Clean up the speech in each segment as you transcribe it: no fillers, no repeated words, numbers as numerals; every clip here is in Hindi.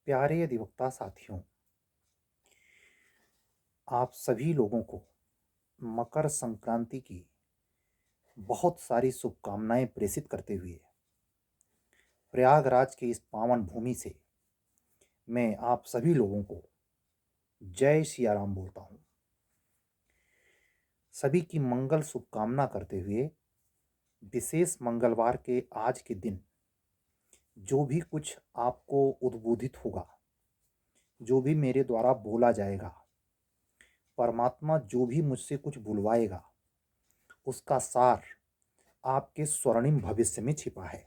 प्यारे अधिवक्ता साथियों, आप सभी लोगों को मकर संक्रांति की बहुत सारी शुभकामनाएं प्रेषित करते हुए प्रयागराज के इस पावन भूमि से मैं आप सभी लोगों को जय सिया राम बोलता हूँ। सभी की मंगल शुभकामना करते हुए विशेष मंगलवार के आज के दिन जो भी कुछ आपको उद्बोधित होगा, जो भी मेरे द्वारा बोला जाएगा, परमात्मा जो भी मुझसे कुछ बुलवाएगा, उसका सार आपके स्वर्णिम भविष्य में छिपा है।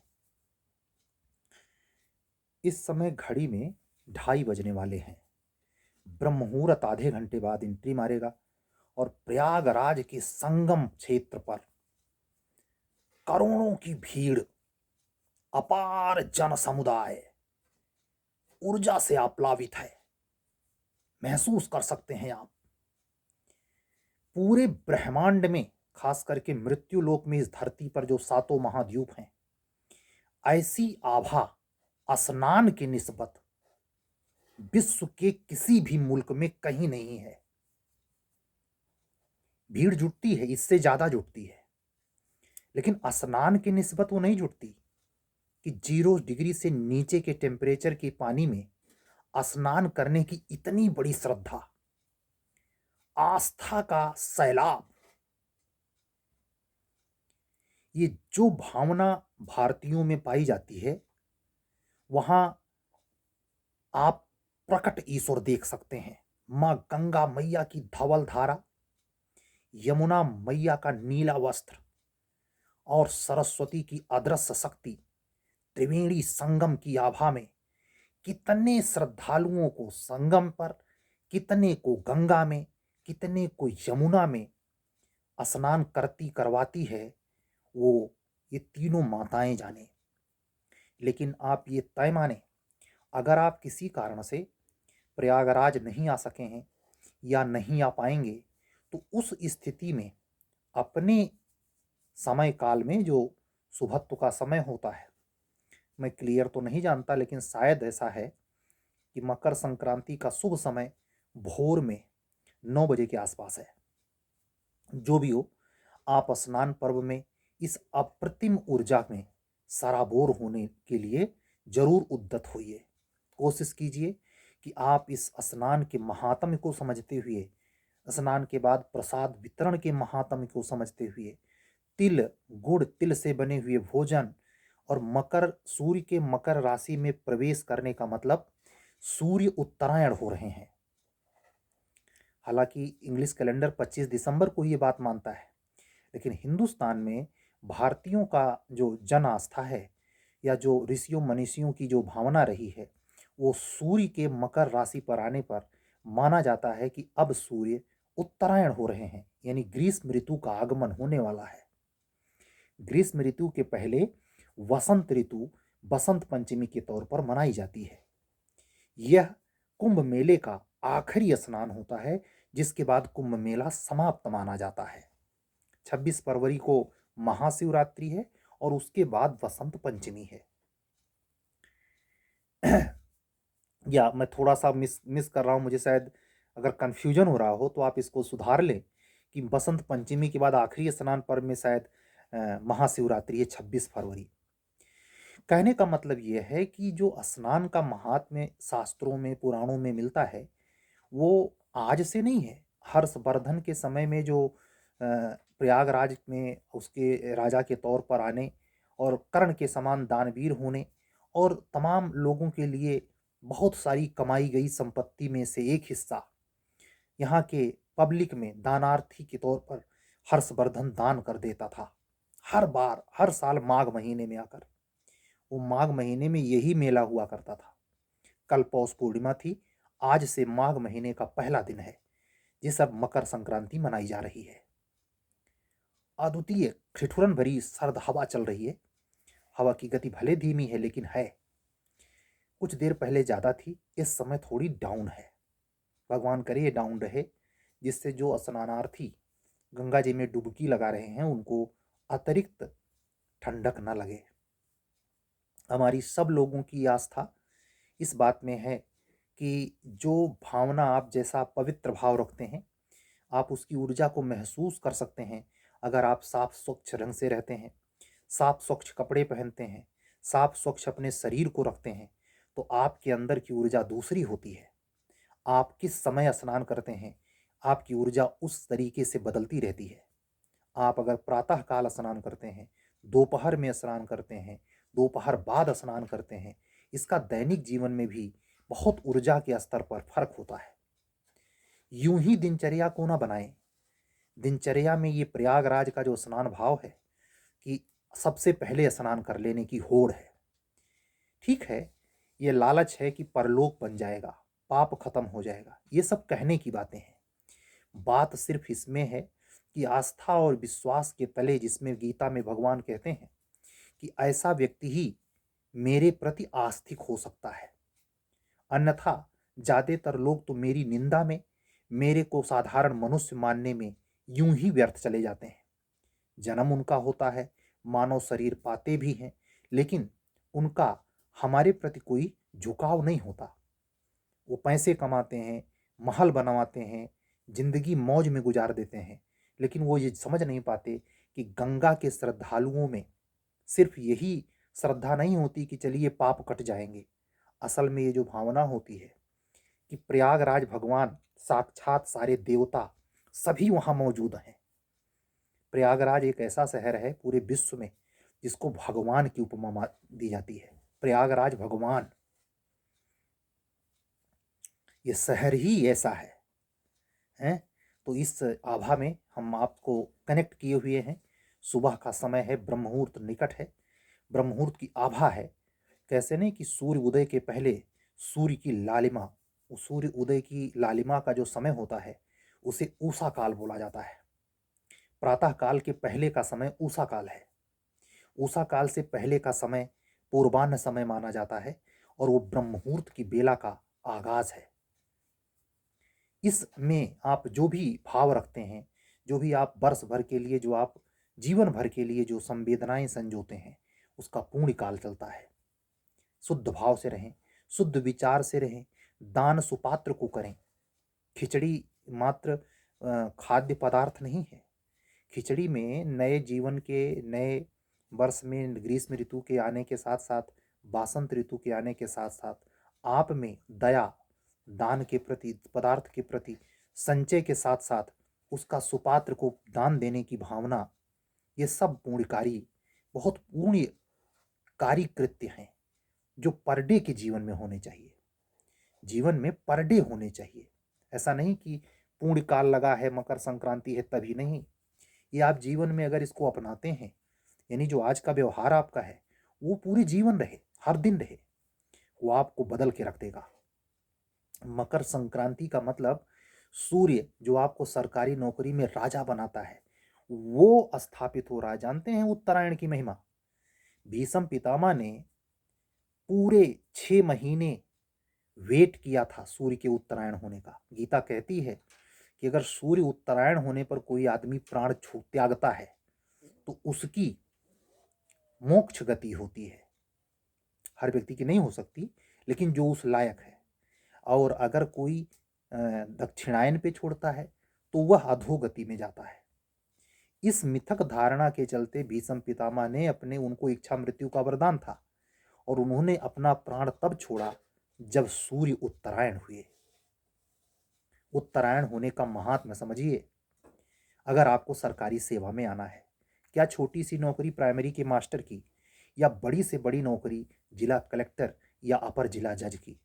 इस समय घड़ी में 2:30 बजने वाले हैं। ब्रह्म मुहूर्त आधे घंटे बाद एंट्री मारेगा और प्रयागराज के संगम क्षेत्र पर करोड़ों की भीड़, अपार जन समुदाय ऊर्जा से आप्लावित है। महसूस कर सकते हैं आप। पूरे ब्रह्मांड में, खास करके मृत्यु लोक में, इस धरती पर जो सातों महाद्वीप हैं, ऐसी आभा स्नान की निस्बत विश्व के किसी भी मुल्क में कहीं नहीं है। भीड़ जुटती है, इससे ज्यादा जुटती है, लेकिन स्नान की निस्बत वो नहीं जुटती कि 0 डिग्री से नीचे के टेम्परेचर के पानी में स्नान करने की इतनी बड़ी श्रद्धा, आस्था का सैलाब। ये जो भावना भारतीयों में पाई जाती है, वहां आप प्रकट ईश्वर देख सकते हैं। मां गंगा मैया की धवल धारा, यमुना मैया का नीला वस्त्र और सरस्वती की अदृश्य शक्ति त्रिवेणी संगम की आभा में कितने श्रद्धालुओं को संगम पर, कितने को गंगा में, कितने को यमुना में स्नान करती करवाती है, वो ये तीनों माताएं जाने। लेकिन आप ये तय माने, अगर आप किसी कारण से प्रयागराज नहीं आ सके हैं या नहीं आ पाएंगे, तो उस स्थिति में अपने समय काल में जो सुबहत्व का समय होता है, मैं क्लियर तो नहीं जानता, लेकिन शायद ऐसा है कि मकर संक्रांति का शुभ समय भोर में 9 बजे के आसपास है। जो भी हो, आप स्नान पर्व में इस अप्रतिम ऊर्जा में सराबोर होने के लिए जरूर उद्यत होइए। कोशिश कीजिए कि आप इस स्नान के महात्म्य को समझते हुए, स्नान के बाद प्रसाद वितरण के महात्म्य को समझते हुए, तिल, गुड़ तिल से बने हुए भोजन और मकर, सूर्य के मकर राशि में प्रवेश करने का मतलब सूर्य उत्तरायण हो रहे हैं। हालांकि इंग्लिश कैलेंडर 25 दिसंबर को ये बात मानता है, लेकिन हिंदुस्तान में भारतीयों का जो जन आस्था है या जो ऋषियों मनीषियों की जो भावना रही है, वो सूर्य के मकर राशि पर आने पर माना जाता है कि अब सूर्य उत्तरायण हो रहे हैं, यानी ग्रीष्म ऋतु का आगमन होने वाला है। ग्रीष्म ऋतु के पहले वसंत ऋतु बसंत पंचमी के तौर पर मनाई जाती है। यह कुंभ मेले का आखिरी स्नान होता है, जिसके बाद कुंभ मेला समाप्त माना जाता है। 26 फरवरी को महाशिवरात्रि है और उसके बाद वसंत पंचमी है। या मैं थोड़ा सा मिस कर रहा हूं, मुझे शायद अगर कंफ्यूजन हो रहा हो तो आप इसको सुधार लें कि बसंत पंचमी के बाद आखिरी स्नान पर्व में शायद महाशिवरात्रि है 26 फरवरी। कहने का मतलब यह है कि जो स्नान का महात्म्य शास्त्रों में, पुराणों में मिलता है, वो आज से नहीं है। हर्षवर्धन के समय में जो प्रयागराज में उसके राजा के तौर पर आने और कर्ण के समान दानवीर होने और तमाम लोगों के लिए बहुत सारी कमाई गई संपत्ति में से एक हिस्सा यहाँ के पब्लिक में दानार्थी के तौर पर हर्षवर्धन दान कर देता था। हर बार, हर साल माघ महीने में आकर, वो माघ महीने में यही मेला हुआ करता था। कल पौष पूर्णिमा थी, आज से माघ महीने का पहला दिन है, जिस अब मकर संक्रांति मनाई जा रही है। अद्वितीय ठिठुरन भरी सर्द हवा चल रही है। हवा की गति भले धीमी है, लेकिन है। कुछ देर पहले ज्यादा थी, इस समय थोड़ी डाउन है। भगवान करे ये डाउन रहे, जिससे जो स्नानार्थी गंगा जी में डुबकी लगा रहे हैं उनको अतिरिक्त ठंडक न लगे। हमारी सब लोगों की आस्था इस बात में है कि जो भावना आप जैसा पवित्र भाव रखते हैं, आप उसकी ऊर्जा को महसूस कर सकते हैं। अगर आप साफ स्वच्छ ढंग से रहते हैं, साफ स्वच्छ कपड़े पहनते हैं, साफ स्वच्छ अपने शरीर को रखते हैं, तो आपके अंदर की ऊर्जा दूसरी होती है। आप किस समय स्नान करते हैं, आपकी ऊर्जा उस तरीके से बदलती रहती है। आप अगर प्रातः काल स्नान करते हैं, दोपहर में स्नान करते हैं, दोपहर बाद स्नान करते हैं, इसका दैनिक जीवन में भी बहुत ऊर्जा के स्तर पर फर्क होता है। यूं ही दिनचर्या को ना बनाएं। दिनचर्या में ये प्रयागराज का जो स्नान भाव है कि सबसे पहले स्नान कर लेने की होड़ है। ठीक है, ये लालच है कि परलोक बन जाएगा, पाप खत्म हो जाएगा, ये सब कहने की बातें हैं। बात सिर्फ इसमें है कि आस्था और विश्वास के तले, जिसमें गीता में भगवान कहते हैं कि ऐसा व्यक्ति ही मेरे प्रति आस्तिक हो सकता है, अन्यथा ज्यादातर लोग तो मेरी निंदा में, मेरे को साधारण मनुष्य मानने में यूं ही व्यर्थ चले जाते हैं। जन्म उनका होता है, मानव शरीर पाते भी हैं, लेकिन उनका हमारे प्रति कोई झुकाव नहीं होता। वो पैसे कमाते हैं, महल बनवाते हैं, जिंदगी मौज में गुजार देते हैं, लेकिन वो ये समझ नहीं पाते कि गंगा के श्रद्धालुओं में सिर्फ यही श्रद्धा नहीं होती कि चलिए पाप कट जाएंगे। असल में ये जो भावना होती है कि प्रयागराज भगवान साक्षात सारे देवता सभी वहाँ मौजूद हैं। प्रयागराज एक ऐसा शहर है पूरे विश्व में जिसको भगवान की उपमा दी जाती है। प्रयागराज भगवान, ये शहर ही ऐसा है, हैं? तो इस आभा में हम आपको कनेक्ट किए हुए हैं। सुबह का समय है, ब्रह्ममुहूर्त निकट है, ब्रह्ममुहूर्त की आभा है। कैसे नहीं कि सूर्य उदय के पहले सूर्य की लालिमा, उस सूर्य उदय की लालिमा का जो समय होता है उसे ऊषा काल बोला जाता है। प्रातः काल के पहले का समय ऊषा काल है। ऊषा काल से पहले का समय पूर्वाह्न समय माना जाता है और वो ब्रह्ममुहूर्त की बेला का आगाज है। इसमें आप जो भी भाव रखते हैं, जो भी आप वर्ष भर के लिए, जो आप जीवन भर के लिए जो संवेदनाएं संजोते हैं, उसका पूर्ण काल चलता है। शुद्ध भाव से रहें, शुद्ध विचार से रहें, दान सुपात्र को करें। खिचड़ी मात्र खाद्य पदार्थ नहीं है। खिचड़ी में नए जीवन के, नए वर्ष में ग्रीष्म ऋतु के आने के साथ साथ, बासंत ऋतु के आने के साथ साथ आप में दया, दान के प्रति, पदार्थ के प्रति संचय के साथ साथ उसका सुपात्र को दान देने की भावना, ये सब पूर्णकारी, बहुत पूर्णकारी कृत्य हैं जो पर डे के जीवन में होने चाहिए। जीवन में पर डे होने चाहिए। ऐसा नहीं कि पूर्ण काल लगा है, मकर संक्रांति है तभी नहीं। ये आप जीवन में अगर इसको अपनाते हैं, यानी जो आज का व्यवहार आपका है वो पूरे जीवन रहे, हर दिन रहे, वो आपको बदल के रख देगा। मकर संक्रांति का मतलब सूर्य जो आपको सरकारी नौकरी में राजा बनाता है वो स्थापित हो रहा है। जानते हैं उत्तरायण की महिमा? भीष्म पितामह ने पूरे 6 महीने वेट किया था सूर्य के उत्तरायण होने का। गीता कहती है कि अगर सूर्य उत्तरायण होने पर कोई आदमी प्राण छू त्यागता है तो उसकी मोक्ष गति होती है। हर व्यक्ति की नहीं हो सकती, लेकिन जो उस लायक है। और अगर कोई दक्षिणायन पे छोड़ता है तो वह अधोगति में जाता है। इस मिथक धारणा के चलते भीष्म पितामह ने अपने, उनको इच्छा मृत्यु का वरदान था और उन्होंने अपना प्राण तब छोड़ा जब सूर्य उत्तरायण हुए। उत्तरायण होने का महात्म्य समझिए। अगर आपको सरकारी सेवा में आना है, क्या छोटी सी नौकरी प्राइमरी के मास्टर की, या बड़ी से बड़ी नौकरी जिला कलेक्टर या अपर जिला जज की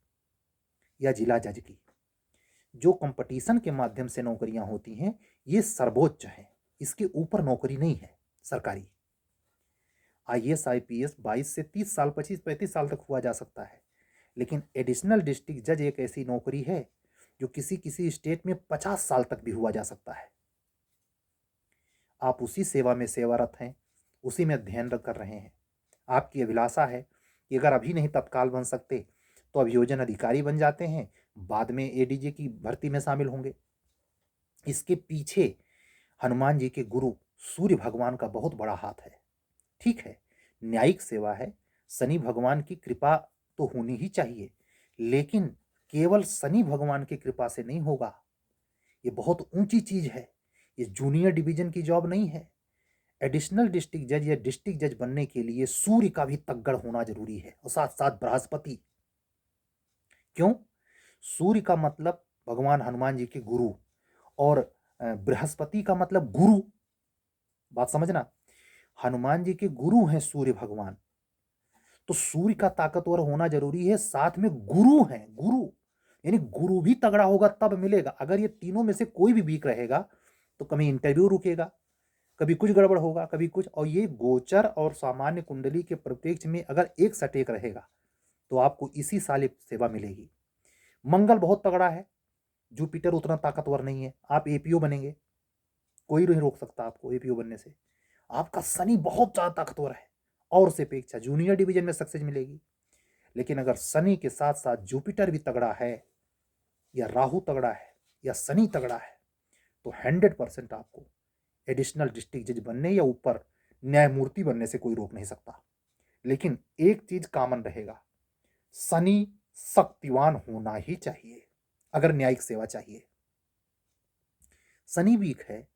या जिला जज की, जो कंपटीशन के माध्यम से नौकरियां होती हैं ये सर्वोच्च हैं। इसके ऊपर नौकरी नहीं है सरकारी। आईएएस आईपीएस 22 से 30 साल, 25-35 साल तक हुआ जा सकता है, लेकिन एडिशनल डिस्ट्रिक्ट जज एक ऐसी नौकरी है जो किसी किसी स्टेट में 50 साल तक भी हुआ जा सकता है। आप उसी सेवा में सेवारत हैं, उसी में अध्ययन कर रहे हैं। आपकी अभिलाषा है कि अगर अभी नहीं तत्काल बन सकते तो अभियोजन अधिकारी बन जाते हैं, बाद में एडीजे की भर्ती में शामिल होंगे। इसके पीछे हनुमान जी के गुरु सूर्य भगवान का बहुत बड़ा हाथ है। ठीक है, न्यायिक सेवा है, शनि भगवान की कृपा तो होनी ही चाहिए, लेकिन केवल शनि भगवान की कृपा से नहीं होगा। ये बहुत ऊंची चीज है। ये जूनियर डिवीजन की जॉब नहीं है। एडिशनल डिस्ट्रिक्ट जज या डिस्ट्रिक्ट जज बनने के लिए सूर्य का भी तगड़ होना जरूरी है और साथ साथ बृहस्पति। क्यों? सूर्य का मतलब भगवान हनुमान जी के गुरु और बृहस्पति का मतलब गुरु। बात समझना, हनुमान जी के गुरु हैं सूर्य भगवान, तो सूर्य का ताकतवर होना जरूरी है, साथ में गुरु हैं। गुरु यानी गुरु भी तगड़ा होगा तब मिलेगा। अगर ये तीनों में से कोई भी वीक रहेगा तो कभी इंटरव्यू रुकेगा, कभी कुछ गड़बड़ होगा, कभी कुछ। और ये गोचर और सामान्य कुंडली के प्रत्यक्ष में अगर एक सटेक रहेगा तो आपको इसी साल एक सेवा मिलेगी। मंगल बहुत तगड़ा है, जुपिटर उतना ताकतवर नहीं है। आप एपीओ बनेंगे, कोई नहीं रोक सकता आपको एपीओ बनने से। आपका शनि बहुत ज्यादा ताकतवर है और से अपेक्षा जूनियर डिवीजन में सक्सेस मिलेगी। लेकिन अगर शनि के साथ साथ जुपिटर भी तगड़ा है या राहु तगड़ा है या शनि तगड़ा है तो 100% आपको एडिशनल डिस्ट्रिक्ट जज बनने या ऊपर न्यायमूर्ति बनने से कोई रोक नहीं सकता। लेकिन एक चीज कॉमन रहेगा, शनि शक्तिवान होना ही चाहिए अगर न्यायिक सेवा चाहिए। शनि वीक है,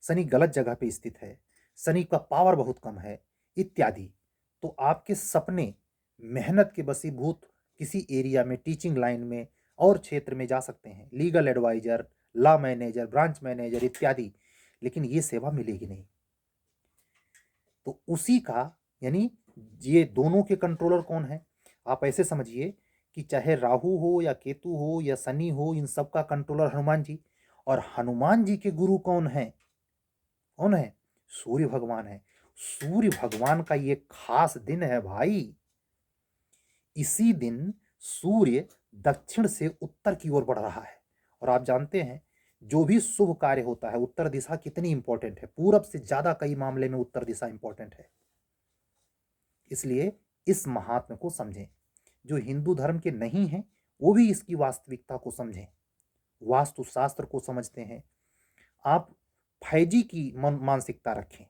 शनि गलत जगह पे स्थित है, शनि का पावर बहुत कम है इत्यादि, तो आपके सपने मेहनत के वशीभूत किसी एरिया में, टीचिंग लाइन में और क्षेत्र में जा सकते हैं, legal advisor, law manager, branch manager इत्यादि, लेकिन ये सेवा मिलेगी नहीं। तो उसी का यानी ये दोनों के कंट्रोलर कौन है? आप ऐसे समझिए कि चाहे राहु हो या केतु हो या शनि हो, इन सब का कंट्रोलर हनुमान जी। और हनुमान जी के गुरु कौन है? कौन है? सूर्य भगवान है। सूर्य भगवान का ये खास दिन है भाई। इसी दिन सूर्य दक्षिण से उत्तर की ओर बढ़ रहा है। और आप जानते हैं जो भी शुभ कार्य होता है उत्तर दिशा कितनी इंपॉर्टेंट है। पूरब से ज्यादा कई मामले में उत्तर दिशा इंपॉर्टेंट है। इसलिए इस महात्म्य को समझें। जो हिंदू धर्म के नहीं हैं वो भी इसकी वास्तविकता को समझें, वास्तुशास्त्र को समझते हैं। आप फैजी की मानसिकता रखें।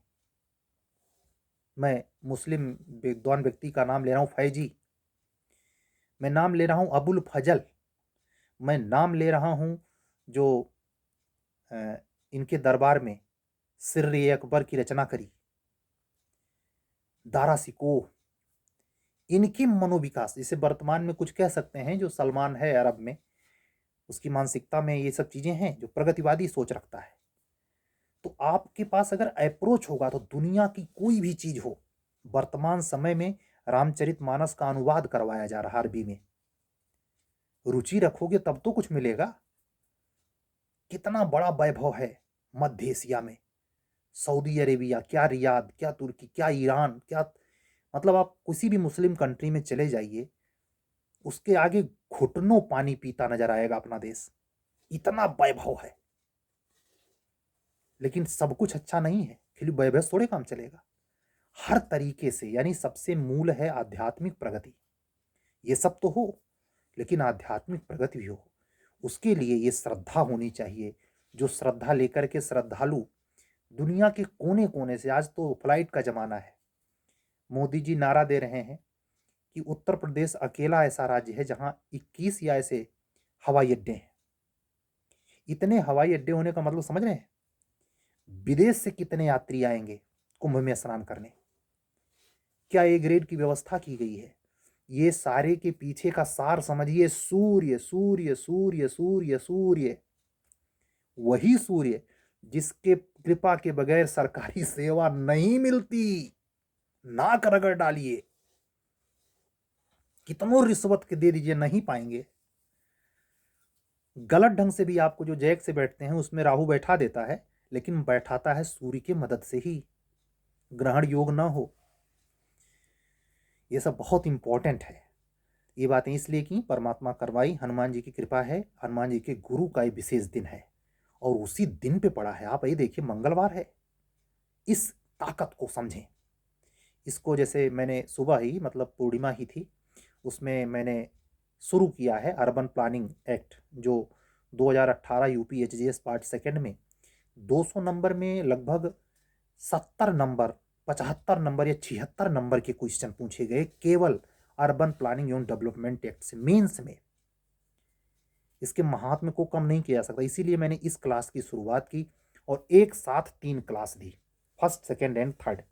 मैं मुस्लिम विद्वान व्यक्ति का नाम ले रहा हूं फैजी, मैं नाम ले रहा हूं अबुल फजल, मैं नाम ले रहा हूं जो इनके दरबार में सिर्र अकबर की रचना करी, दारा सिकोह। इनकी मनोविकास, जिसे वर्तमान में कुछ कह सकते हैं जो सलमान है अरब में, उसकी मानसिकता में ये सब चीजें हैं जो प्रगतिवादी सोच रखता है। तो आपके पास अगर अप्रोच होगा तो दुनिया की कोई भी चीज हो, वर्तमान समय में रामचरितमानस का अनुवाद करवाया जा रहा अरबी में, रुचि रखोगे तब तो कुछ मिलेगा। कितना बड़ा वैभव है मध्य एशिया में, सऊदी अरेबिया, क्या रियाद, क्या तुर्की, क्या ईरान, क्या मतलब आप किसी भी मुस्लिम कंट्री में चले जाइए, उसके आगे घुटनों पानी पीता नजर आएगा अपना देश, इतना वैभव है। लेकिन सब कुछ अच्छा नहीं है, फिर वैभव थोड़े काम चलेगा। हर तरीके से, यानी सबसे मूल है आध्यात्मिक प्रगति। ये सब तो हो लेकिन आध्यात्मिक प्रगति भी हो, उसके लिए ये श्रद्धा होनी चाहिए। जो श्रद्धा लेकर के श्रद्धालु दुनिया के कोने कोने से, आज तो फ्लाइट का जमाना है, मोदी जी नारा दे रहे हैं कि उत्तर प्रदेश अकेला ऐसा राज्य है जहां 21 या ऐसे हवाई अड्डे हैं। इतने हवाई अड्डे होने का मतलब समझ रहे हैं? विदेश से कितने यात्री आएंगे कुंभ में स्नान करने, क्या ए ग्रेड की व्यवस्था की गई है। ये सारे के पीछे का सार समझिए, सूर्य सूर्य सूर्य सूर्य सूर्य। वही सूर्य जिसके कृपा के बगैर सरकारी सेवा नहीं मिलती। नाक रगड़ डालिए, कितनों रिश्वत के दे दीजिए, नहीं पाएंगे। गलत ढंग से भी आपको जो जैक से बैठते हैं उसमें राहु बैठा देता है, लेकिन बैठाता है सूर्य की मदद से ही, ग्रहण योग ना हो। ये सब बहुत इंपॉर्टेंट है। ये बातें इसलिए की परमात्मा करवाई, हनुमान जी की कृपा है, हनुमान जी के गुरु का एक विशेष दिन है और उसी दिन पे पड़ा है। आप ये देखिए मंगलवार है। इस ताकत को समझें। इसको जैसे मैंने सुबह ही, मतलब पूर्णिमा ही थी, उसमें मैंने शुरू किया है अर्बन प्लानिंग एक्ट, जो 2018 यूपी एचजीएस पार्ट सेकंड में 200 नंबर में लगभग 70 नंबर, 75 नंबर या 76 नंबर के क्वेश्चन पूछे गए केवल अर्बन प्लानिंग एवं डेवलपमेंट एक्ट से, मेंस में। इसके महात्म्य को कम नहीं किया जा सकता। इसीलिए मैंने इस क्लास की शुरुआत की और एक साथ 3 class the, first, second and third.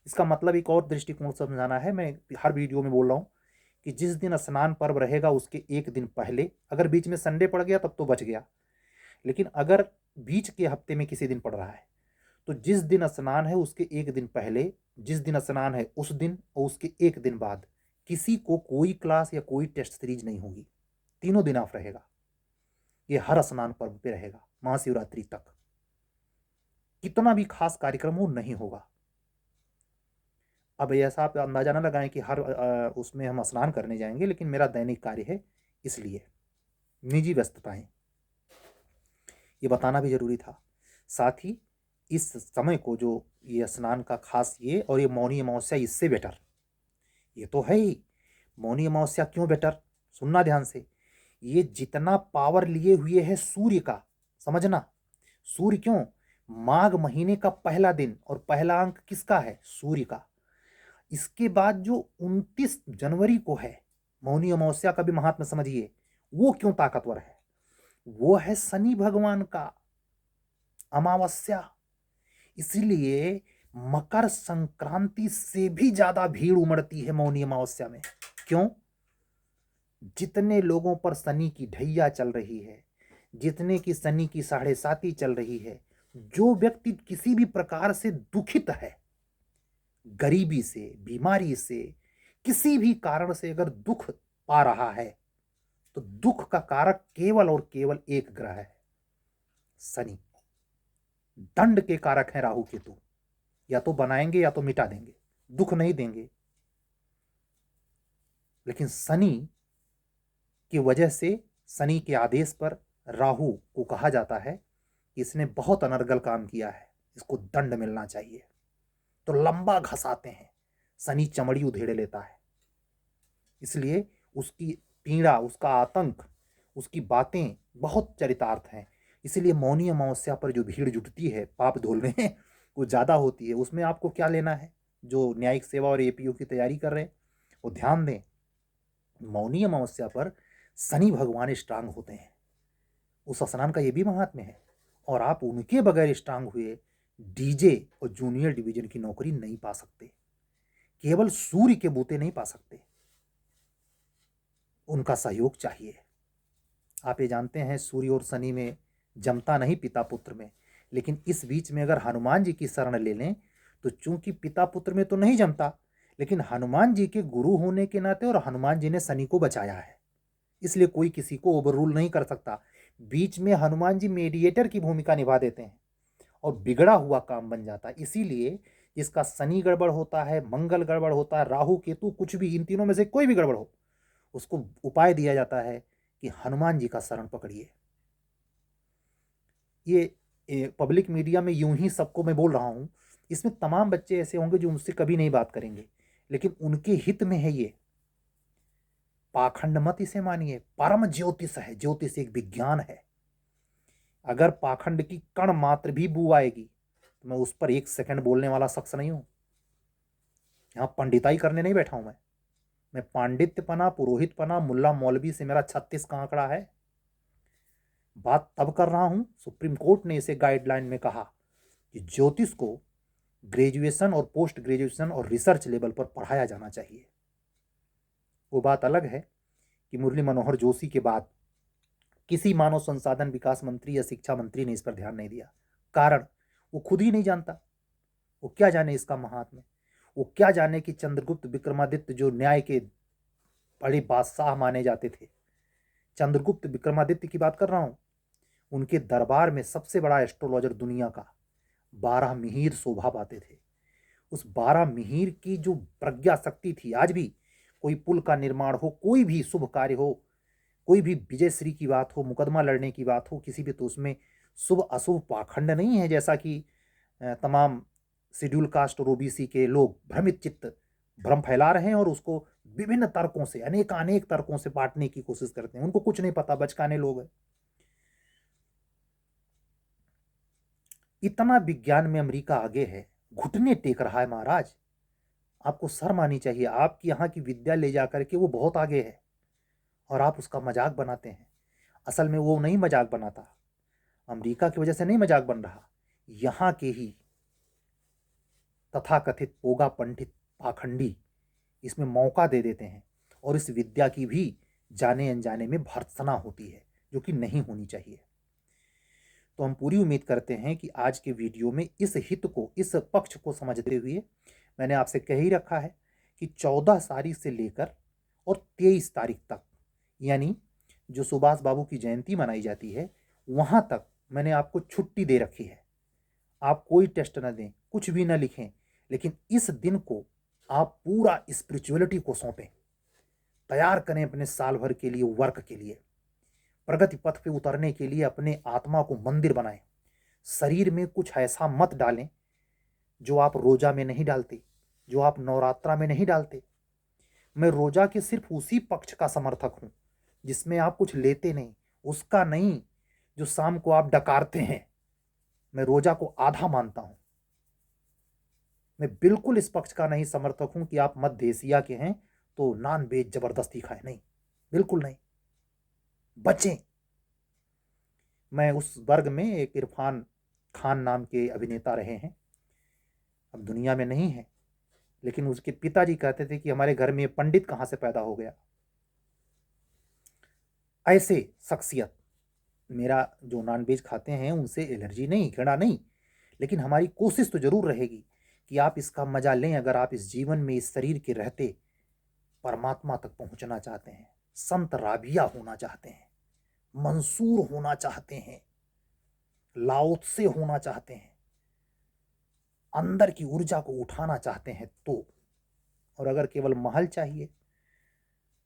इसका मतलब एक और दृष्टिकोण समझाना है। मैं हर वीडियो में बोल रहा हूँ कि जिस दिन स्नान पर्व रहेगा उसके एक दिन पहले, अगर बीच में संडे पड़ गया तब तो बच गया, लेकिन अगर बीच के हफ्ते में किसी दिन पड़ रहा है तो जिस दिन स्नान है उसके एक दिन पहले, जिस दिन स्नान है उस दिन और उसके एक दिन बाद किसी को कोई क्लास या कोई टेस्ट सीरीज नहीं होगी। तीनों दिन ऑफ रहेगा। ये हर स्नान पर्व पे रहेगा, महाशिवरात्रि तक। कितना भी खास कार्यक्रम हो नहीं होगा। अब ऐसा आप अंदाजा ना लगाएं कि हर उसमें हम स्नान करने जाएंगे, लेकिन मेरा दैनिक कार्य है, इसलिए निजी व्यस्तताएं, ये बताना भी जरूरी था। साथ ही इस समय को जो ये स्नान का खास ये, और ये मौनी अमावस्या इससे बेटर, ये तो है ही। मौनी अमावस्या क्यों बेटर, सुनना ध्यान से। ये जितना पावर लिए हुए है सूर्य का, समझना, सूर्य क्यों, माघ महीने का पहला दिन और पहला अंक किसका है, सूर्य का। इसके बाद जो 29 जनवरी को है मौनी अमावस्या का भी महात्मा समझिए, वो क्यों ताकतवर है, वो है शनि भगवान का अमावस्या। इसलिए मकर संक्रांति से भी ज्यादा भीड़ उमड़ती है मौनी अमावस्या में। क्यों, जितने लोगों पर शनि की ढैया चल रही है, जितने की शनि की 7.5 चल रही है, जो व्यक्ति किसी भी प्रकार से दुखित है, गरीबी से, बीमारी से, किसी भी कारण से अगर दुख पा रहा है, तो दुख का कारक केवल और केवल एक ग्रह है, शनि। दंड के कारक है राहु केतु, या तो बनाएंगे या तो मिटा देंगे, दुख नहीं देंगे। लेकिन शनि की वजह से, शनि के आदेश पर राहु को कहा जाता है कि इसने बहुत अनर्गल काम किया है, इसको दंड मिलना चाहिए, तो लंबा घसाते हैं, शनि चमड़ी उधेड़ लेता है। इसलिए उसकी पीड़ा, उसका आतंक, उसकी बातें बहुत चरितार्थ हैं। इसलिए मौनी अमावस्या पर जो भीड़ जुटती है पाप धोलने वो ज़्यादा होती है। उसमें आपको क्या लेना है, जो न्यायिक सेवा और एपीओ की तैयारी कर रहे हैं वो ध्यान दें, मौनी अमावस्या पर शनि भगवान स्ट्रांग होते हैं, उस स्नान का ये भी महात्म्य है। और आप उनके बगैर स्ट्रांग हुए डीजे और जूनियर डिवीजन की नौकरी नहीं पा सकते, केवल सूर्य के बूते नहीं पा सकते, उनका सहयोग चाहिए। आप ये जानते हैं सूर्य और शनि में जमता नहीं पिता पुत्र में, लेकिन इस बीच में अगर हनुमान जी की शरण ले लें तो चूंकि पिता पुत्र में तो नहीं जमता, लेकिन हनुमान जी के गुरु होने के नाते और हनुमान जी ने शनि को बचाया है, इसलिए कोई किसी को ओवर रूल नहीं कर सकता। बीच में हनुमान जी मीडिएटर की भूमिका निभा देते हैं और बिगड़ा हुआ काम बन जाता है। इसीलिए जिसका शनि गड़बड़ होता है, मंगल गड़बड़ होता है, राहु केतु, कुछ भी इन तीनों में से कोई भी गड़बड़ हो, उसको उपाय दिया जाता है कि हनुमान जी का शरण पकड़िए। ये पब्लिक मीडिया में यूं ही सबको मैं बोल रहा हूं, इसमें तमाम बच्चे ऐसे होंगे जो मुझसे कभी नहीं बात करेंगे, लेकिन उनके हित में है ये। पाखंड मत इसे मानिए, परम ज्योतिष है, ज्योतिष एक विज्ञान है। अगर पाखंड की कण मात्र भी बू आएगी तो मैं उस पर 1 सेकंड बोलने वाला शख्स नहीं हूं। यहां पंडिताई करने नहीं बैठा हूं मैं पांडित्य पना, पुरोहित पना, मुल्ला मौलवी से मेरा 36 का आंकड़ा है। बात तब कर रहा हूं, सुप्रीम कोर्ट ने इसे गाइडलाइन में कहा कि ज्योतिष को ग्रेजुएशन और पोस्ट ग्रेजुएशन और रिसर्च लेवल पर पढ़ाया जाना चाहिए। वो बात अलग है कि मुरली मनोहर जोशी के बाद किसी मानव संसाधन विकास मंत्री या शिक्षा मंत्री ने इस पर ध्यान नहीं दिया। कारण वो खुद ही नहीं जानता, वो क्या जाने इसका महात्म्य, वो क्या जाने कि चंद्रगुप्त विक्रमादित्य जो न्याय के बड़े बादशाह माने जाते थे, चंद्रगुप्त विक्रमादित्य की बात कर रहा हूं, उनके दरबार में सबसे बड़ा एस्ट्रोलॉजर दुनिया का 12 मिहिर शोभा पाते थे। उस 12 मिहिर की जो प्रज्ञा शक्ति थी, आज भी कोई पुल का निर्माण हो, कोई भी शुभ कार्य हो, कोई भी विजयश्री की बात हो, मुकदमा लड़ने की बात हो, किसी भी, तो उसमें शुभ अशुभ पाखंड नहीं है, जैसा कि तमाम शेड्यूल कास्ट और ओबीसी के लोग भ्रमित चित्त भ्रम फैला रहे हैं और उसको विभिन्न तर्कों से, अनेक तर्कों से बांटने की कोशिश करते हैं। उनको कुछ नहीं पता, बचकाने लोग हैं। इतना विज्ञान में अमेरिका आगे है, घुटने टेक रहा है महाराज। आपको शर्म आनी चाहिए, आपकी यहाँ की विद्या ले जाकर के वो बहुत आगे है और आप उसका मजाक बनाते हैं। असल में वो नहीं मजाक बनाता, अमेरिका की वजह से नहीं मजाक बन रहा, यहाँ के ही तथाकथित पोगा पंडित पाखंडी इसमें मौका दे देते हैं और इस विद्या की भी जाने अनजाने में भर्त्सना होती है, जो कि नहीं होनी चाहिए। तो हम पूरी उम्मीद करते हैं कि आज के वीडियो में इस हित को, इस पक्ष को समझते हुए मैंने आपसे कह ही रखा है कि 14 तारीख से लेकर और 23 तारीख तक, यानी जो सुभाष बाबू की जयंती मनाई जाती है, वहां तक मैंने आपको छुट्टी दे रखी है। आप कोई टेस्ट न दें, कुछ भी न लिखें, लेकिन इस दिन को आप पूरा स्पिरिचुअलिटी को सौंपें, तैयार करें अपने साल भर के लिए, वर्क के लिए, प्रगति पथ पे उतरने के लिए अपने आत्मा को मंदिर बनाएं। शरीर में कुछ ऐसा मत डालें जो आप रोजा में नहीं डालते, जो आप नवरात्रा में नहीं डालते। मैं रोजा के सिर्फ उसी पक्ष का समर्थक हूं जिसमें आप कुछ लेते नहीं, उसका नहीं जो शाम को आप डकारते हैं। मैं रोजा को आधा मानता हूं। मैं बिल्कुल इस पक्ष का नहीं समर्थक हूं कि आप मध्य एशिया के हैं तो नॉन वेज जबरदस्ती खाएं, नहीं, बिल्कुल नहीं, बचें। मैं उस वर्ग में एक इरफान खान नाम के अभिनेता रहे हैं, अब दुनिया में नहीं है, लेकिन उसके पिताजी कहते थे कि हमारे घर में पंडित कहां से पैदा हो गया। ऐसे शख्सियत, मेरा जो नॉनवेज खाते हैं उनसे एलर्जी नहीं, घृणा नहीं, लेकिन हमारी कोशिश तो जरूर रहेगी कि आप इसका मजा लें। अगर आप इस जीवन में, इस शरीर के रहते परमात्मा तक पहुंचना चाहते हैं, संत राबिया होना चाहते हैं, मंसूर होना चाहते हैं, लाओत्से होना चाहते हैं, अंदर की ऊर्जा को उठाना चाहते हैं तो, और अगर केवल महल चाहिए,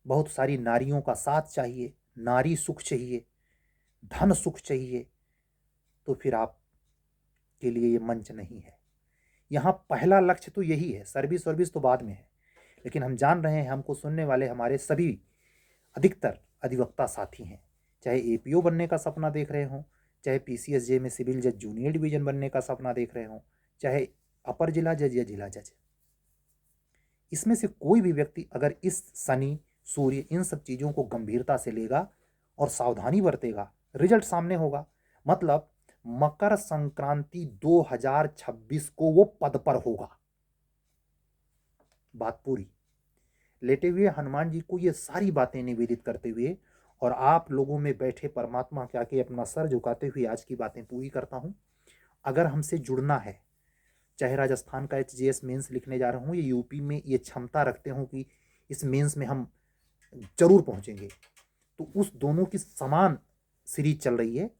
बहुत सारी नारियों का साथ चाहिए, नारी सुख चाहिए, धन सुख चाहिए, तो फिर आप के लिए ये मंच नहीं है। यहाँ पहला लक्ष्य तो यही है, सर्विस तो बाद में है, लेकिन हम जान रहे हैं हमको सुनने वाले हमारे सभी अधिकतर अधिवक्ता साथी हैं, चाहे एपीओ बनने का सपना देख रहे हों, चाहे पीसीएसजे में सिविल जज जूनियर डिवीजन बनने का सपना देख रहे हों, चाहे अपर जिला जज या जिला जज। इसमें से कोई भी व्यक्ति अगर इस शनि सूर्य इन सब चीज़ों को गंभीरता से लेगा और सावधानी बरतेगा, रिजल्ट सामने होगा। मतलब मकर संक्रांति 2026 को वो पद पर होगा। बात पूरी। लेटे हुए हनुमान जी को ये सारी बातें निवेदित करते हुए और आप लोगों में बैठे परमात्मा के आके अपना सर झुकाते हुए आज की बातें पूरी करता हूं। अगर हमसे जुड़ना है, चाहे राजस्थान का एचजीएस मेंस लिखने जा रहा हूं या यूपी में ये क्षमता रखते हो कि इस मेंस में हम जरूर पहुंचेंगे, तो उस दोनों की समान सीरीज चल रही है,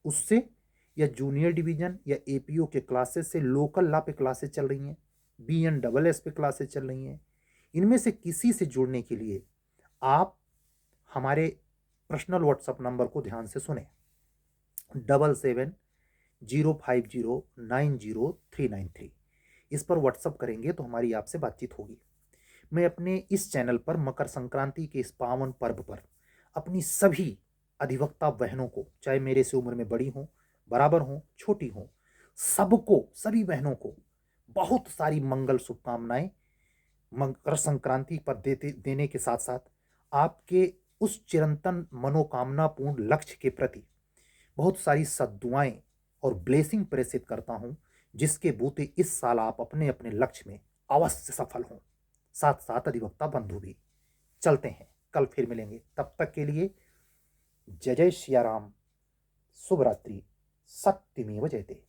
उससे या जूनियर डिवीजन या एपीओ के क्लासेस से लोकल लॉ पे क्लासेस चल रही हैं, BNSS पे क्लासेस चल रही हैं। इनमें से किसी से जुड़ने के लिए आप हमारे पर्सनल व्हाट्सएप नंबर को ध्यान से सुने, 7705090393। इस पर व्हाट्सएप करेंगे तो हमारी आपसे बातचीत होगी। मैं अपने इस चैनल पर मकर संक्रांति के इस पावन पर्व पर अपनी सभी अधिवक्ता बहनों को, चाहे मेरे से उम्र में बड़ी हों, बराबर हों, छोटी हों, सबको, सभी बहनों को बहुत सारी मंगल शुभकामनाएं मकर संक्रांति पर देने के साथ साथ आपके उस चिरंतन मनोकामना पूर्ण लक्ष्य के प्रति बहुत सारी सद्दुआएं और ब्लेसिंग प्रेषित करता हूं, जिसके बूते इस साल आप अपने अपने लक्ष्य में अवश्य सफल हों। साथ साथ अधिवक्ता बंधु भी। चलते हैं, कल फिर मिलेंगे, तब तक के लिए जय जय सिया राम, शुभ रात्रि, सत्यमेव जयते।